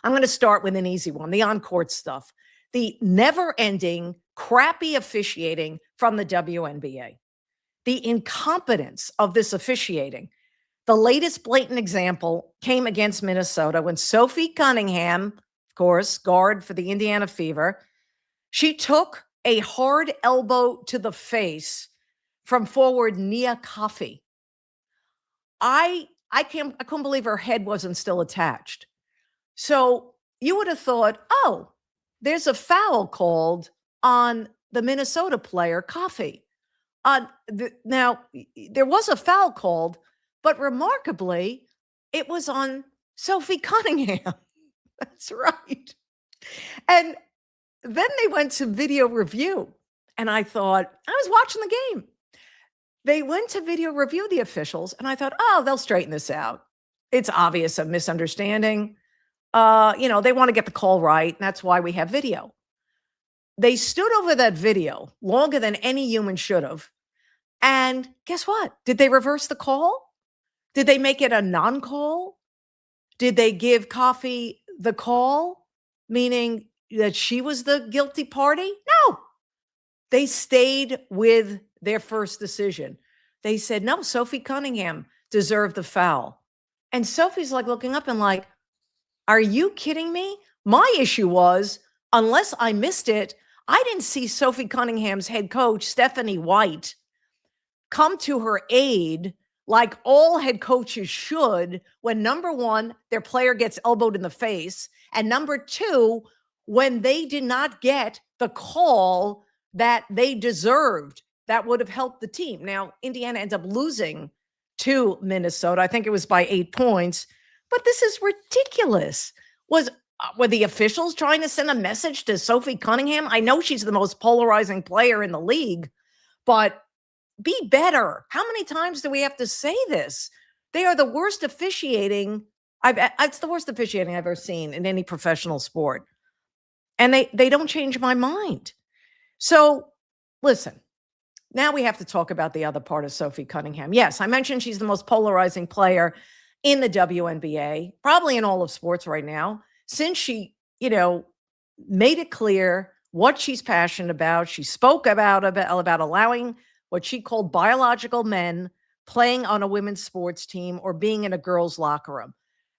I'm going to start with an easy one, the on-court stuff. The never-ending, crappy officiating from the WNBA. The incompetence of this officiating. The latest blatant example came against Minnesota when Sophie Cunningham, of course, guard for the Indiana Fever, she took a hard elbow to the face from forward Nia Coffey. I couldn't believe her head wasn't still attached. So you would have thought, oh, there's a foul called on the Minnesota player Coffey. Now, there was a foul called, but remarkably, it was on Sophie Cunningham. That's right. And then they went to video review, and I thought, I was watching the game. They went to video review, the officials, and I thought, oh, they'll straighten this out. It's obvious a misunderstanding. They want to get the call right, and that's why we have video. They stood over that video longer than any human should have. And guess what? Did they reverse the call? Did they make it a non-call? Did they give Coffey the call, meaning that she was the guilty party? No. They stayed with their first decision. They said, no, Sophie Cunningham deserved the foul. And Sophie's like looking up and like, are you kidding me? My issue was, unless I missed it, I didn't see Sophie Cunningham's head coach, Stephanie White, come to her aid like all head coaches should when, number one, their player gets elbowed in the face, and number two, when they did not get the call that they deserved that would have helped the team. Now, Indiana ends up losing to Minnesota. I think it was by 8 points, but this is ridiculous. Were the officials trying to send a message to Sophie Cunningham? I know she's the most polarizing player in the league, but be better. How many times do we have to say this? They are the worst officiating. It's the worst officiating I've ever seen in any professional sport. And they don't change my mind. So listen, now we have to talk about the other part of Sophie Cunningham. Yes, I mentioned she's the most polarizing player in the WNBA, probably in all of sports right now, since she, made it clear what she's passionate about. She spoke about allowing what she called biological men playing on a women's sports team or being in a girls' locker room.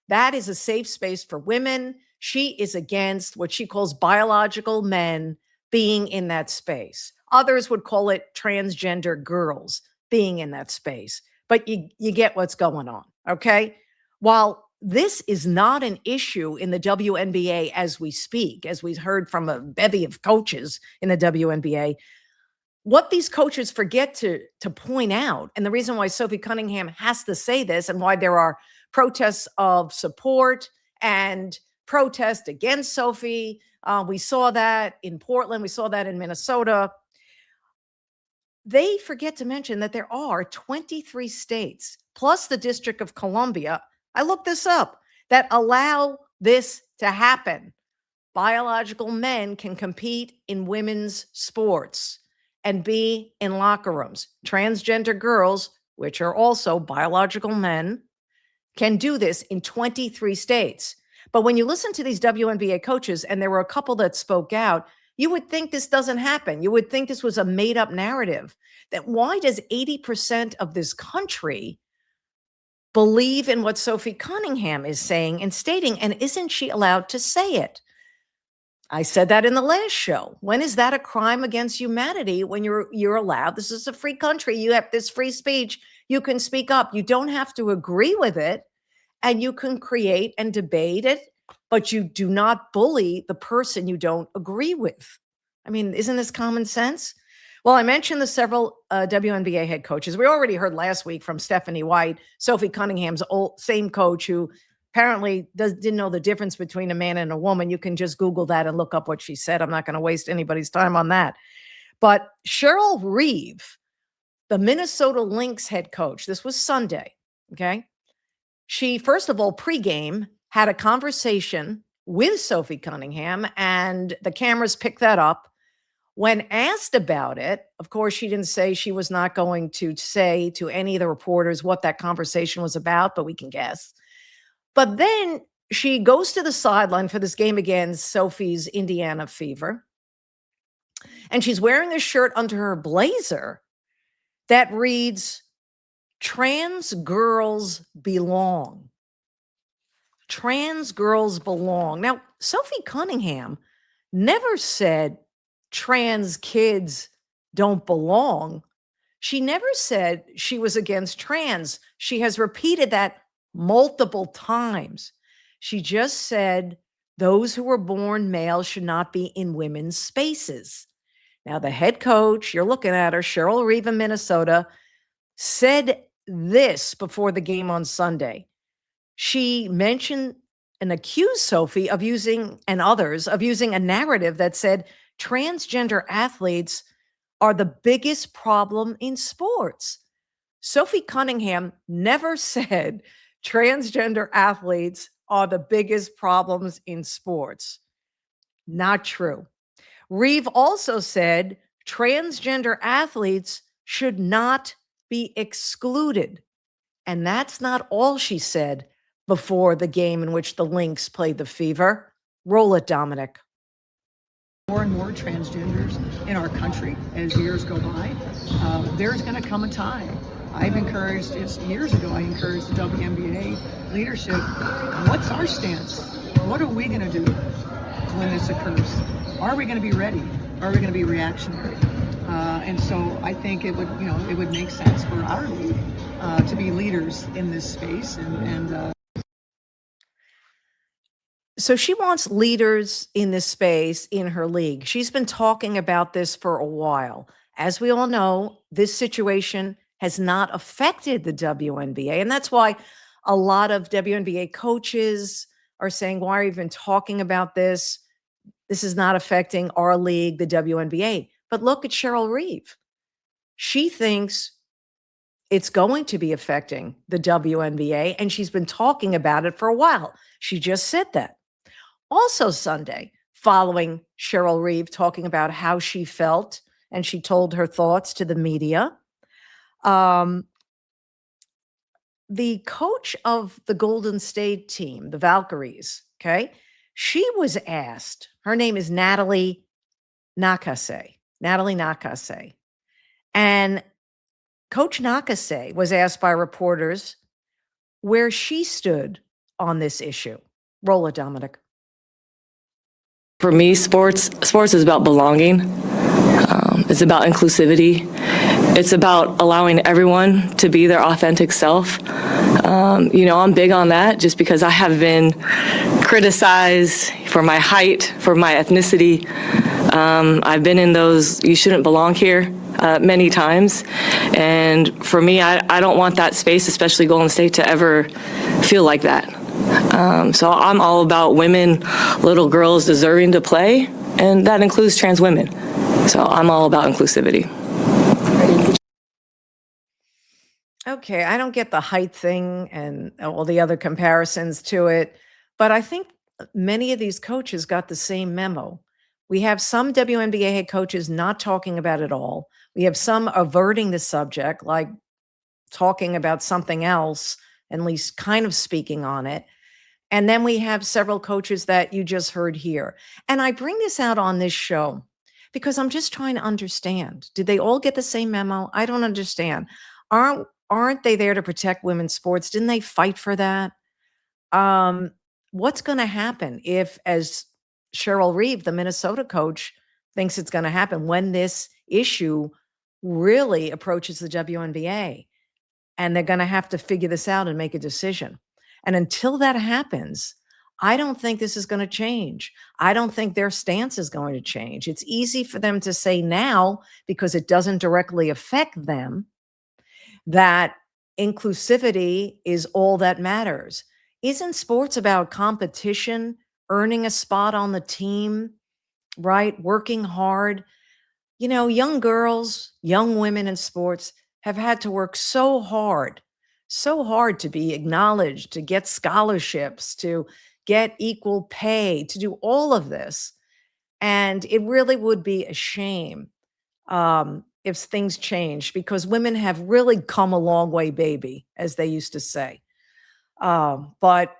That is a safe space for women. She is against what she calls biological men being in that space. Others would call it transgender girls being in that space. But you get what's going on, okay? While this is not an issue in the WNBA as we speak, as we've heard from a bevy of coaches in the WNBA, what these coaches forget to point out, and the reason why Sophie Cunningham has to say this and why there are protests of support and protest against Sophie, we saw that in Portland, we saw that in Minnesota. They forget to mention that there are 23 states, plus the District of Columbia, I looked this up, that allow this to happen. Biological men can compete in women's sports and be in locker rooms. Transgender girls, which are also biological men, can do this in 23 states. But when you listen to these WNBA coaches, and there were a couple that spoke out, you would think this doesn't happen. You would think this was a made-up narrative. That why does 80% of this country believe in what Sophie Cunningham is saying and stating, and isn't she allowed to say it? I said that in the last show. When is that a crime against humanity when you're allowed? This is a free country. You have this free speech. You can speak up. You don't have to agree with it, and you can create and debate it, but you do not bully the person you don't agree with. I mean, isn't this common sense? Well, I mentioned the several WNBA head coaches. We already heard last week from Stephanie White, Sophie Cunningham's same coach, who apparently didn't know the difference between a man and a woman. You can just Google that and look up what she said. I'm not going to waste anybody's time on that. But Cheryl Reeve, the Minnesota Lynx head coach, this was Sunday, okay? She, first of all, pregame, had a conversation with Sophie Cunningham, and the cameras picked that up. When asked about it, of course, she didn't say she was not going to say to any of the reporters what that conversation was about, but we can guess. But then she goes to the sideline for this game against Sophie's Indiana Fever, and she's wearing a shirt under her blazer that reads, "Trans girls belong." Trans girls belong. Now, Sophie Cunningham never said trans kids don't belong. She never said she was against trans. She has repeated that multiple times. She just said those who were born male should not be in women's spaces. Now, the head coach, you're looking at her, Cheryl Reeve in Minnesota, said this before the game on Sunday. She mentioned and accused Sophie of using, and others, of using a narrative that said transgender athletes are the biggest problem in sports. Sophie Cunningham never said transgender athletes are the biggest problems in sports. Not true. Reeve also said transgender athletes should not be excluded. And that's not all she said before the game in which the Lynx played the Fever. Roll it, Dominic. More and more transgenders in our country as years go by. There's going to come a time. I've encouraged, just years ago, I encouraged the WNBA leadership. What's our stance? What are we going to do when this occurs? Are we going to be ready? Are we going to be reactionary? And so I think it would make sense for our league to be leaders in this space. So she wants leaders in this space in her league. She's been talking about this for a while. As we all know, this situation has not affected the WNBA. And that's why a lot of WNBA coaches are saying, why are you even talking about this? This is not affecting our league, the WNBA. But look at Cheryl Reeve. She thinks it's going to be affecting the WNBA, and she's been talking about it for a while. She just said that. Also Sunday, following Cheryl Reeve talking about how she felt, and she told her thoughts to the media, the coach of the Golden State team, the Valkyries, okay, she was asked, her name is Natalie Nakase. And Coach Nakase was asked by reporters where she stood on this issue. Roll it, Dominic. For me, sports is about belonging. It's about inclusivity. It's about allowing everyone to be their authentic self. I'm big on that just because I have been criticized for my height, for my ethnicity. I've been in those "you shouldn't belong here" many times. And for me, I don't want that space, especially Golden State, to ever feel like that. So I'm all about women, little girls deserving to play, and that includes trans women. So I'm all about inclusivity. Okay, I don't get the height thing and all the other comparisons to it, but I think many of these coaches got the same memo. We have some WNBA head coaches not talking about it all. We have some averting the subject, like talking about something else, at least kind of speaking on it. And then we have several coaches that you just heard here. And I bring this out on this show because I'm just trying to understand. Did they all get the same memo? I don't understand. Aren't they there to protect women's sports? Didn't they fight for that? What's going to happen if, as Cheryl Reeve, the Minnesota coach, thinks it's going to happen when this issue really approaches the WNBA? And they're going to have to figure this out and make a decision. And until that happens, I don't think this is going to change. I don't think their stance is going to change. It's easy for them to say now, because it doesn't directly affect them, that inclusivity is all that matters. Isn't sports about competition, earning a spot on the team, right? Working hard. Young girls, young women in sports have had to work so hard to be acknowledged, to get scholarships, to get equal pay, to do all of this. And it really would be a shame if things change, because women have really come a long way, baby, as they used to say. But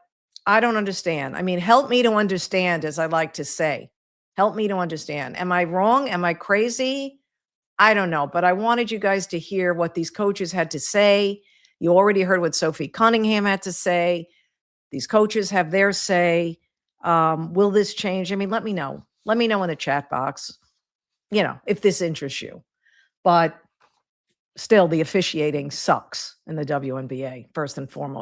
I don't understand. I mean, help me to understand, as I like to say. Help me to understand. Am I wrong? Am I crazy? I don't know, but I wanted you guys to hear what these coaches had to say. You already heard what Sophie Cunningham had to say. These coaches have their say. Will this change? I mean, let me know. Let me know in the chat box, if this interests you. But still, the officiating sucks in the WNBA, first and foremost.